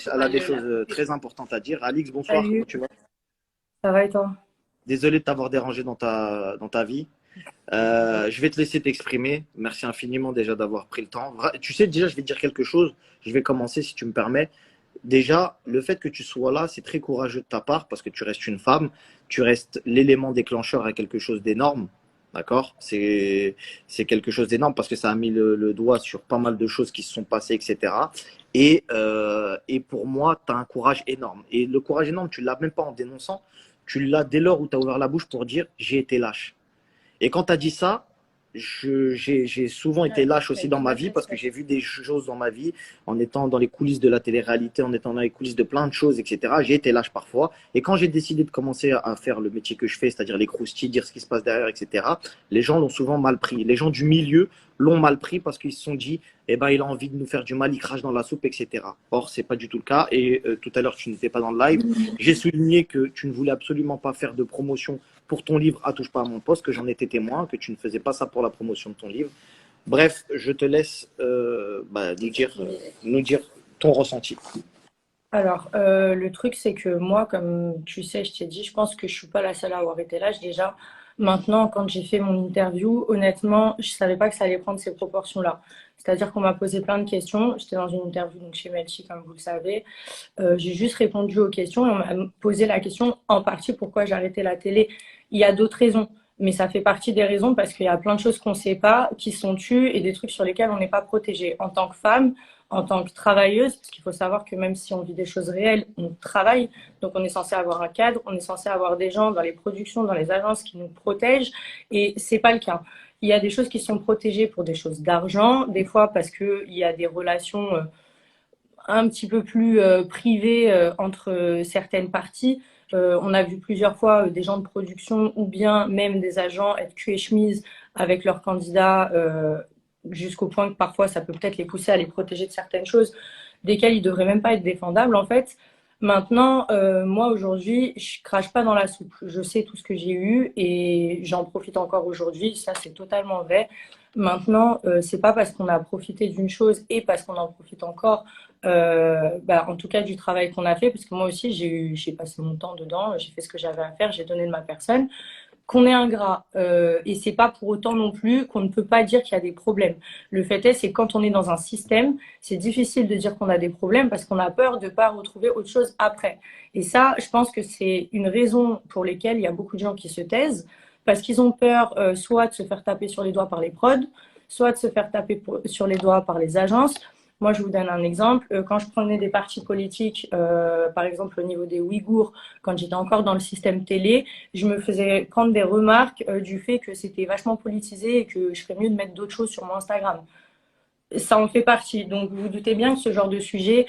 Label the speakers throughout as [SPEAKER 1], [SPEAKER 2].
[SPEAKER 1] Elle a des choses très importantes à dire. Alix, bonsoir, comment
[SPEAKER 2] Salut,
[SPEAKER 1] tu vas?
[SPEAKER 2] ça va et toi?
[SPEAKER 1] Désolé de t'avoir dérangé dans ta vie. Je vais te laisser t'exprimer. Merci infiniment déjà d'avoir pris le temps. Tu sais, déjà, je vais te dire quelque chose. Je vais commencer si tu me permets. Déjà, le fait que tu sois là, c'est très courageux de ta part parce que tu restes une femme, tu restes l'élément déclencheur à quelque chose d'énorme. D'accord. C'est quelque chose d'énorme parce que ça a mis le doigt sur pas mal de choses qui se sont passées, etc. Et pour moi, tu as un courage énorme. Et le courage énorme, tu l'as même pas en dénonçant, tu l'as dès lors où tu as ouvert la bouche pour dire j'ai été lâche. Et quand tu as dit ça, j'ai souvent été lâche aussi dans ma vie parce que j'ai vu des choses dans ma vie en étant dans les coulisses de la télé-réalité, en étant dans les coulisses de plein de choses, etc. J'ai été lâche parfois. Et quand j'ai décidé de commencer à faire le métier que je fais, c'est-à-dire les croustilles, dire ce qui se passe derrière, etc., les gens l'ont souvent mal pris. Les gens du milieu l'ont mal pris parce qu'ils se sont dit, eh ben, il a envie de nous faire du mal, il crache dans la soupe, etc. Or, c'est pas du tout le cas. Et tout à l'heure, tu n'étais pas dans le live. J'ai souligné que tu ne voulais absolument pas faire de promotion pour ton livre à Touche pas à mon poste, que j'en étais témoin, que tu ne faisais pas ça pour la promotion de ton livre. Bref, je te laisse nous dire ton ressenti.
[SPEAKER 2] Alors, le truc, c'est que moi, comme tu sais, je t'ai dit, je pense que je suis pas la seule à avoir été lâche. Déjà, maintenant, quand j'ai fait mon interview, honnêtement, je savais pas que ça allait prendre ces proportions-là. C'est-à-dire qu'on m'a posé plein de questions. J'étais dans une interview donc chez Melchi, comme vous le savez. J'ai juste répondu aux questions et on m'a posé la question en partie pourquoi j'ai arrêté la télé. Il y a d'autres raisons, mais ça fait partie des raisons parce qu'il y a plein de choses qu'on ne sait pas, qui sont tues et des trucs sur lesquels on n'est pas protégé. En tant que femme, en tant que travailleuse, parce qu'il faut savoir que même si on vit des choses réelles, on travaille, donc on est censé avoir un cadre, on est censé avoir des gens dans les productions, dans les agences qui nous protègent, et c'est pas le cas. Il y a des choses qui sont protégées pour des choses d'argent, des fois parce qu'il y a des relations un petit peu plus privé entre certaines parties. On a vu plusieurs fois des gens de production ou bien même des agents être cul et chemise avec leurs candidats jusqu'au point que parfois ça peut peut-être les pousser à les protéger de certaines choses desquelles ils ne devraient même pas être défendables en fait. Maintenant, moi aujourd'hui, je crache pas dans la soupe. Je sais tout ce que j'ai eu et j'en profite encore aujourd'hui. Ça, c'est totalement vrai. Maintenant, c'est pas parce qu'on a profité d'une chose et parce qu'on en profite encore en tout cas du travail qu'on a fait, parce que moi aussi j'ai passé mon temps dedans, j'ai fait ce que j'avais à faire, j'ai donné de ma personne, qu'on est ingrat. Et c'est pas pour autant non plus qu'on ne peut pas dire qu'il y a des problèmes. Le fait est, c'est quand on est dans un système, c'est difficile de dire qu'on a des problèmes parce qu'on a peur de pas retrouver autre chose après. Et ça, je pense que c'est une raison pour laquelle il y a beaucoup de gens qui se taisent, parce qu'ils ont peur soit de se faire taper sur les doigts par les prods, soit de se faire taper sur les doigts par les agences. Moi, je vous donne un exemple. Quand je prenais des partis politiques, par exemple au niveau des Ouïghours, quand j'étais encore dans le système télé, je me faisais prendre des remarques du fait que c'était vachement politisé et que je ferais mieux de mettre d'autres choses sur mon Instagram. Ça en fait partie. Donc, vous vous doutez bien que ce genre de sujet,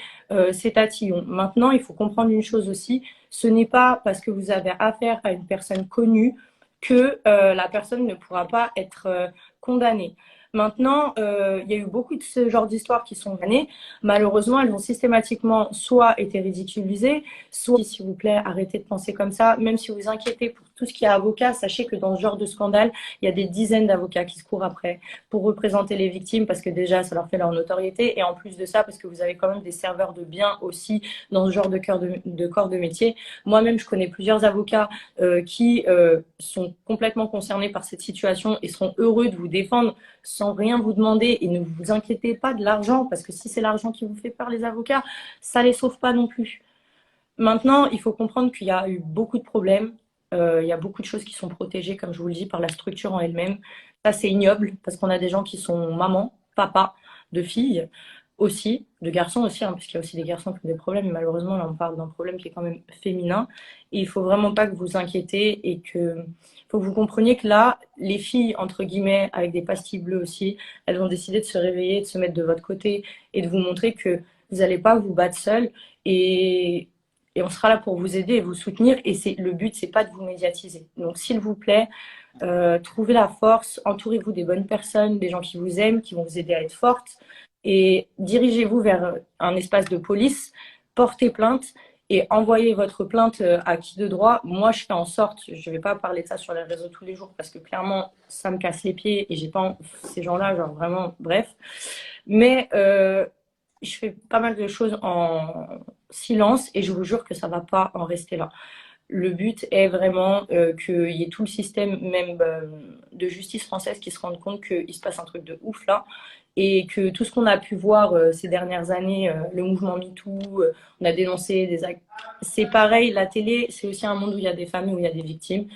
[SPEAKER 2] c'est tatillon. Maintenant, il faut comprendre une chose aussi. Ce n'est pas parce que vous avez affaire à une personne connue que la personne ne pourra pas être condamnée. Maintenant, il y a eu beaucoup de ce genre d'histoires qui sont menées. Malheureusement, elles ont systématiquement soit été ridiculisées, soit, s'il vous plaît, arrêtez de penser comme ça. Même si vous vous inquiétez pour tout ce qui est avocat, sachez que dans ce genre de scandale, il y a des dizaines d'avocats qui se courent après pour représenter les victimes parce que déjà, ça leur fait leur notoriété. Et en plus de ça, parce que vous avez quand même des serveurs de biens aussi dans ce genre de corps de métier. Moi-même, je connais plusieurs avocats qui sont complètement concernés par cette situation et seront heureux de vous défendre sans rien vous demander. Et ne vous inquiétez pas de l'argent, parce que si c'est l'argent qui vous fait peur, les avocats, ça les sauve pas non plus. Maintenant, il faut comprendre qu'il y a eu beaucoup de problèmes. Il y a beaucoup de choses qui sont protégées, comme je vous le dis, par la structure en elle-même. Ça, c'est ignoble, parce qu'on a des gens qui sont mamans, papas, de filles aussi, de garçons aussi, hein, parce qu'il y a aussi des garçons qui ont des problèmes, mais malheureusement, là, on parle d'un problème qui est quand même féminin. Et il faut vraiment pas que vous vous inquiétez et que il faut que vous compreniez que là, les filles, entre guillemets, avec des pastilles bleues aussi, elles ont décidé de se réveiller, de se mettre de votre côté et de vous montrer que vous n'allez pas vous battre seul. Et et on sera là pour vous aider et vous soutenir. Et c'est le but, c'est pas de vous médiatiser. Donc, s'il vous plaît, trouvez la force, entourez-vous des bonnes personnes, des gens qui vous aiment, qui vont vous aider à être forte, et dirigez-vous vers un espace de police, portez plainte et envoyez votre plainte à qui de droit. Moi, je fais en sorte, je vais pas parler de ça sur les réseaux tous les jours parce que clairement, ça me casse les pieds et j'ai pas ces gens-là, genre vraiment, bref. Mais je fais pas mal de choses silence, et je vous jure que ça va pas en rester là. Le but est vraiment qu'il y ait tout le système même de justice française qui se rende compte qu'il se passe un truc de ouf là, et que tout ce qu'on a pu voir ces dernières années, le mouvement MeToo, on a dénoncé des actes. C'est pareil, la télé, c'est aussi un monde où il y a des familles, où il y a des victimes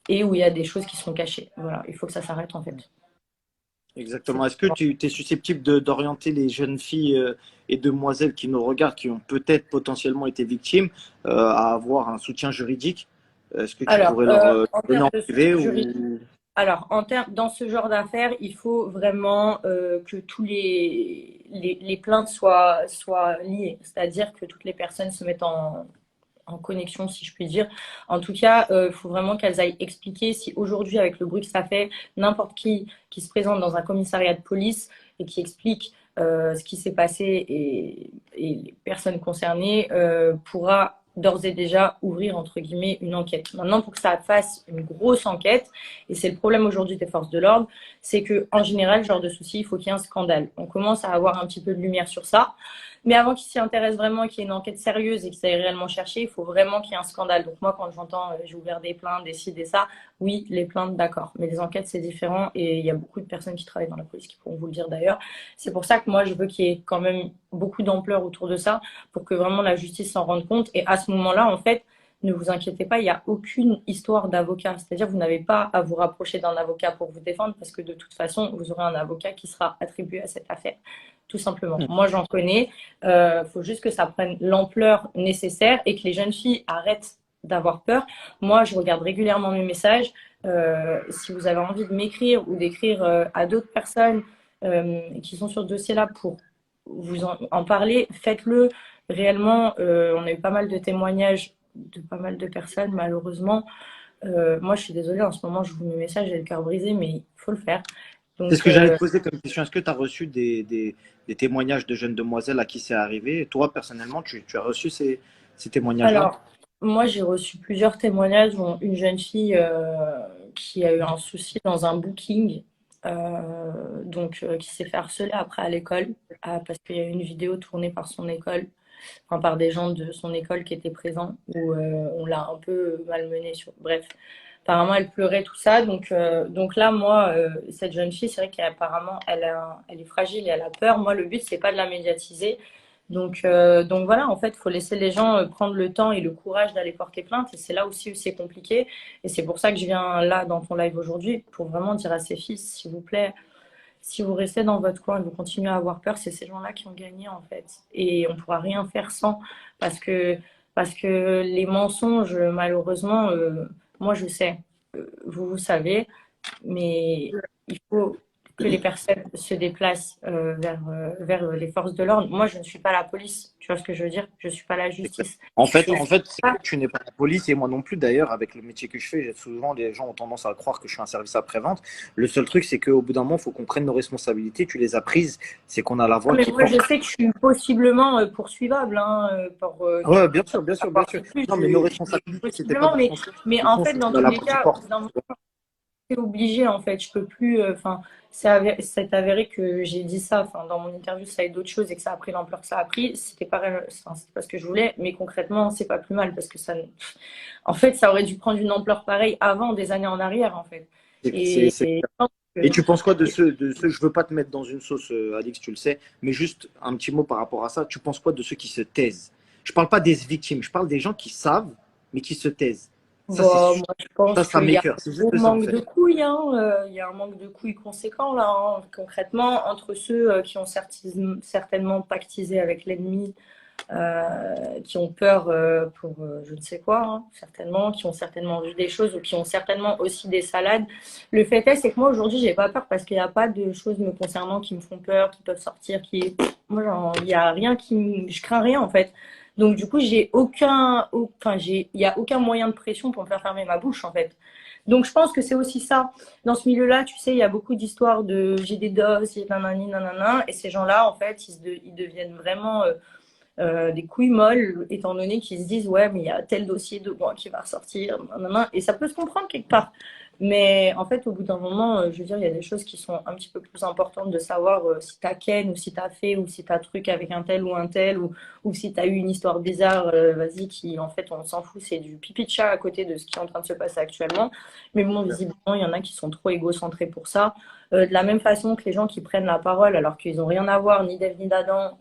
[SPEAKER 2] et où il y a des choses qui sont cachées. Voilà, il faut que ça s'arrête en fait.
[SPEAKER 1] Exactement. Est-ce que tu es susceptible d'orienter les jeunes filles et demoiselles qui nous regardent, qui ont peut-être potentiellement été victimes, à avoir un soutien juridique? Est-ce que tu
[SPEAKER 2] Alors,
[SPEAKER 1] pourrais leur
[SPEAKER 2] en
[SPEAKER 1] donner
[SPEAKER 2] termes
[SPEAKER 1] en
[SPEAKER 2] de
[SPEAKER 1] privé
[SPEAKER 2] soutien juridique,
[SPEAKER 1] ou...
[SPEAKER 2] alors, dans ce genre d'affaires, il faut vraiment que tous les plaintes soient liées, c'est-à-dire que toutes les personnes se mettent en connexion, si je puis dire. En tout cas, il faut vraiment qu'elles aillent expliquer si aujourd'hui, avec le bruit que ça fait, n'importe qui se présente dans un commissariat de police et qui explique ce qui s'est passé et les personnes concernées pourra d'ores et déjà ouvrir, entre guillemets, une enquête. Maintenant, pour que ça fasse une grosse enquête, et c'est le problème aujourd'hui des forces de l'ordre, c'est qu'en général, ce genre de souci, il faut qu'il y ait un scandale. On commence à avoir un petit peu de lumière sur ça. Mais avant qu'ils s'y intéressent vraiment, qu'il y ait une enquête sérieuse et qu'ils aillent réellement chercher, il faut vraiment qu'il y ait un scandale. Donc moi, quand j'entends j'ai ouvert des plaintes, des ci, des ça, oui, les plaintes, d'accord. Mais les enquêtes, c'est différent et il y a beaucoup de personnes qui travaillent dans la police qui pourront vous le dire d'ailleurs. C'est pour ça que moi, je veux qu'il y ait quand même beaucoup d'ampleur autour de ça pour que vraiment la justice s'en rende compte. Et à ce moment-là, en fait, ne vous inquiétez pas, il n'y a aucune histoire d'avocat. C'est-à-dire que vous n'avez pas à vous rapprocher d'un avocat pour vous défendre parce que de toute façon, vous aurez un avocat qui sera attribué à cette affaire. Tout simplement. Moi, j'en connais. Faut juste que ça prenne l'ampleur nécessaire et que les jeunes filles arrêtent d'avoir peur. Moi, je regarde régulièrement mes messages. Si vous avez envie de m'écrire ou d'écrire à d'autres personnes qui sont sur ce dossier-là pour vous en parler, faites-le réellement. On a eu pas mal de témoignages de pas mal de personnes, malheureusement. Moi, je suis désolée, en ce moment, je vous mets mes messages, j'ai le cœur brisé, mais il faut le faire.
[SPEAKER 1] C'est ce
[SPEAKER 2] Donc,
[SPEAKER 1] que j'allais te poser comme question. Est-ce que tu as reçu des témoignages de jeunes demoiselles à qui c'est arrivé? Et toi, personnellement, tu as reçu ces témoignages-là?
[SPEAKER 2] alors, moi, j'ai reçu plusieurs témoignages, dont une jeune fille qui a eu un souci dans un booking, qui s'est fait harceler après à l'école, parce qu'il y a eu une vidéo tournée par son école, enfin par des gens de son école qui étaient présents, où on l'a un peu malmenée. Bref, apparemment, elle pleurait, tout ça. Donc là, moi, cette jeune fille, c'est vrai qu'apparemment, elle est fragile et elle a peur. Moi, le but, c'est pas de la médiatiser. Donc voilà, en fait, il faut laisser les gens prendre le temps et le courage d'aller porter plainte. Et c'est là aussi où c'est compliqué. Et c'est pour ça que je viens là dans ton live aujourd'hui, pour vraiment dire à ces filles, s'il vous plaît, si vous restez dans votre coin et vous continuez à avoir peur, c'est ces gens-là qui ont gagné, en fait. Et on ne pourra rien faire sans, parce que, parce que les mensonges, malheureusement, moi je sais, vous savez, mais il faut que les personnes se déplacent vers les forces de l'ordre. Moi, je ne suis pas la police, tu vois ce que je veux dire? Je ne suis pas la justice. Et
[SPEAKER 1] En fait, c'est que tu n'es pas la police et moi non plus d'ailleurs, avec le métier que je fais, souvent les gens ont tendance à croire que je suis un service après-vente. Le seul truc, c'est qu'au bout d'un moment, il faut qu'on prenne nos responsabilités. Tu les as prises, c'est qu'on a la voix
[SPEAKER 2] mais
[SPEAKER 1] qui
[SPEAKER 2] moi, je
[SPEAKER 1] porte.
[SPEAKER 2] sais que je suis possiblement poursuivable hein, pour
[SPEAKER 1] Ouais, bien sûr, bien sûr, bien
[SPEAKER 2] savoir
[SPEAKER 1] sûr.
[SPEAKER 2] plus.
[SPEAKER 1] Non, mais nos responsabilités, c'était pas
[SPEAKER 2] Possiblement,
[SPEAKER 1] dans le sens
[SPEAKER 2] mais
[SPEAKER 1] du
[SPEAKER 2] en
[SPEAKER 1] sens
[SPEAKER 2] fait,
[SPEAKER 1] où
[SPEAKER 2] dans
[SPEAKER 1] on a
[SPEAKER 2] tous
[SPEAKER 1] la
[SPEAKER 2] les
[SPEAKER 1] voix qui
[SPEAKER 2] cas,
[SPEAKER 1] porte.
[SPEAKER 2] c'est obligé en fait. Je peux plus. Enfin, c'est avéré que j'ai dit ça. Enfin, dans mon interview, ça a eu d'autres choses et que ça a pris l'ampleur que ça a pris. C'était pas ce que je voulais, mais concrètement, c'est pas plus mal parce que en fait, ça aurait dû prendre une ampleur pareille avant, des années en arrière, en fait. Et,
[SPEAKER 1] C'est
[SPEAKER 2] et,
[SPEAKER 1] Et tu penses quoi de ceux, je veux pas te mettre dans une sauce, Alix, tu le sais, mais juste un petit mot par rapport à ça. Tu penses quoi de ceux qui se taisent? Je parle pas des victimes, je parle des gens qui savent, mais qui se taisent. Ça, c'est
[SPEAKER 2] bon, moi, je pense
[SPEAKER 1] ça
[SPEAKER 2] qu'il y a
[SPEAKER 1] m'écoeure. C'est
[SPEAKER 2] un
[SPEAKER 1] juste ça, en
[SPEAKER 2] manque
[SPEAKER 1] fait.
[SPEAKER 2] de couilles, hein. Il y a un manque de couilles conséquent là, hein. Concrètement, entre ceux qui ont certainement pactisé avec l'ennemi, qui ont peur pour je ne sais quoi, hein, certainement, qui ont certainement vu des choses ou qui ont certainement aussi des salades. Le fait est, c'est que moi aujourd'hui, j'ai pas peur parce qu'il n'y a pas de choses me concernant qui me font peur, qui peuvent sortir, moi, il y a rien je crains rien en fait. Donc du coup, il y a aucun moyen de pression pour me faire fermer ma bouche en fait. Donc je pense que c'est aussi ça. Dans ce milieu-là, tu sais, il y a beaucoup d'histoires de j'ai des doses, j'ai nanani, nanana, et ces gens-là, en fait, ils deviennent vraiment des couilles molles, étant donné qu'ils se disent ouais, mais il y a tel dossier de moi qui va ressortir, nanana, et ça peut se comprendre quelque part. Mais en fait, au bout d'un moment, je veux dire, il y a des choses qui sont un petit peu plus importantes de savoir si t'as ken ou si t'as fait ou si t'as truc avec un tel ou si t'as eu une histoire bizarre, vas-y, qui en fait, on s'en fout, c'est du pipi de chat à côté de ce qui est en train de se passer actuellement. Mais bon, visiblement, il y en a qui sont trop égocentrés pour ça. De la même façon que les gens qui prennent la parole alors qu'ils n'ont rien à voir, ni d'Ève ni d'Adam,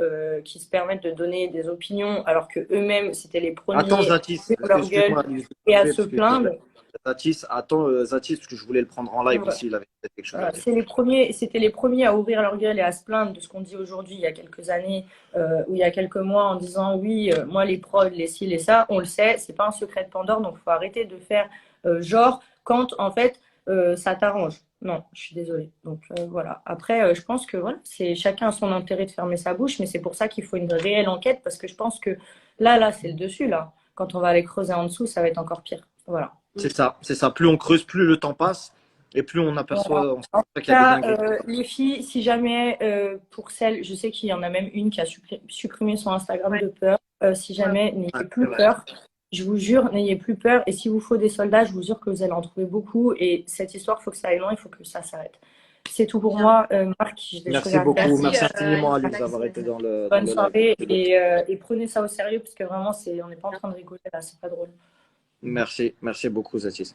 [SPEAKER 2] qui se permettent de donner des opinions alors que eux-mêmes c'était les
[SPEAKER 1] Attends,
[SPEAKER 2] premiers
[SPEAKER 1] Zatis,
[SPEAKER 2] à leur gueule
[SPEAKER 1] excuse-moi, Alice, de
[SPEAKER 2] et à
[SPEAKER 1] couper,
[SPEAKER 2] se
[SPEAKER 1] parce que
[SPEAKER 2] plaindre.
[SPEAKER 1] Zatis, attends, Zatis, parce que je voulais le prendre en live
[SPEAKER 2] Ouais.
[SPEAKER 1] aussi, il avait peut-être quelque chose à dire.
[SPEAKER 2] C'est les premiers, c'était les premiers à ouvrir leur gueule et à se plaindre de ce qu'on dit aujourd'hui, il y a quelques années ou il y a quelques mois, en disant oui, moi les prods, les ci, les ça, on le sait, c'est pas un secret de Pandore, donc il faut arrêter de faire genre quand en fait ça t'arrange. Non, je suis désolée. Donc voilà. Après, je pense que voilà, c'est chacun a son intérêt de fermer sa bouche, mais c'est pour ça qu'il faut une réelle enquête parce que je pense que là, c'est le dessus là. Quand on va aller creuser en dessous, ça va être encore pire. Voilà.
[SPEAKER 1] C'est ça, c'est ça. Plus on creuse, plus le temps passe, et plus on
[SPEAKER 2] Voilà.
[SPEAKER 1] aperçoit, on
[SPEAKER 2] En
[SPEAKER 1] s'aperçoit
[SPEAKER 2] tout
[SPEAKER 1] qu'il y a des
[SPEAKER 2] cas,
[SPEAKER 1] dingueries.
[SPEAKER 2] les filles, si jamais, pour celles, je sais qu'il y en a même une qui a supprimé son Instagram de peur. Si jamais,
[SPEAKER 1] Ouais,
[SPEAKER 2] n'ayez
[SPEAKER 1] c'est
[SPEAKER 2] plus
[SPEAKER 1] vrai.
[SPEAKER 2] peur. Je vous jure, n'ayez plus peur. Et s'il vous faut des soldats, je vous jure que vous allez en trouver beaucoup. Et cette histoire, il faut que ça aille loin, il faut que ça s'arrête. C'est tout pour moi. Marc, j'ai des choses
[SPEAKER 1] Merci
[SPEAKER 2] à faire.
[SPEAKER 1] beaucoup,
[SPEAKER 3] Merci,
[SPEAKER 1] merci infiniment,
[SPEAKER 3] Alice.
[SPEAKER 1] Alice, d'avoir été dans
[SPEAKER 2] Bonne
[SPEAKER 1] le live.
[SPEAKER 2] soirée
[SPEAKER 1] Merci beaucoup.
[SPEAKER 2] et prenez ça au sérieux parce que vraiment, on n'est pas en train de rigoler là, c'est pas drôle.
[SPEAKER 1] Merci beaucoup, Zatis.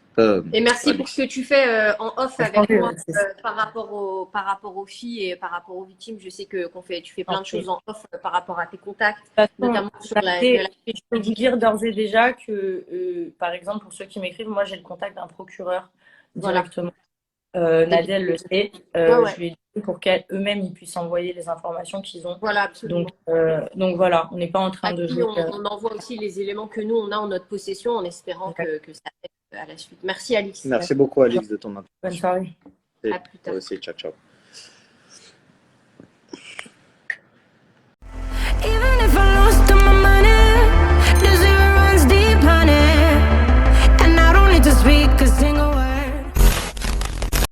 [SPEAKER 3] Et merci pour ce
[SPEAKER 1] Alice.
[SPEAKER 3] que tu fais en off avec
[SPEAKER 2] Franchement,
[SPEAKER 3] moi
[SPEAKER 2] c'est
[SPEAKER 3] par rapport aux filles et par rapport aux victimes. Je sais que tu fais plein de
[SPEAKER 2] gentil.
[SPEAKER 3] choses en off par rapport à tes contacts,
[SPEAKER 2] De toute façon,
[SPEAKER 3] notamment sur
[SPEAKER 2] je peux vous dire d'ores et déjà que, par exemple, pour ceux qui m'écrivent, moi j'ai le contact d'un procureur
[SPEAKER 3] Voilà.
[SPEAKER 2] directement.
[SPEAKER 3] Et bien,
[SPEAKER 2] Nadèle le sait.
[SPEAKER 3] ouais, ouais.
[SPEAKER 2] Je lui ai dit pour qu'eux-mêmes ils puissent envoyer les informations qu'ils ont.
[SPEAKER 3] Voilà, absolument.
[SPEAKER 2] Donc voilà, on n'est pas en train
[SPEAKER 3] Et
[SPEAKER 2] de
[SPEAKER 3] puis,
[SPEAKER 2] jouer.
[SPEAKER 3] on envoie aussi les éléments que nous, on a en notre possession en espérant que ça aide à la suite. Merci, Alice.
[SPEAKER 1] Merci beaucoup, Alice, de ton
[SPEAKER 2] Bonne soirée.
[SPEAKER 3] À plus tard.
[SPEAKER 1] Toi aussi, ciao, ciao.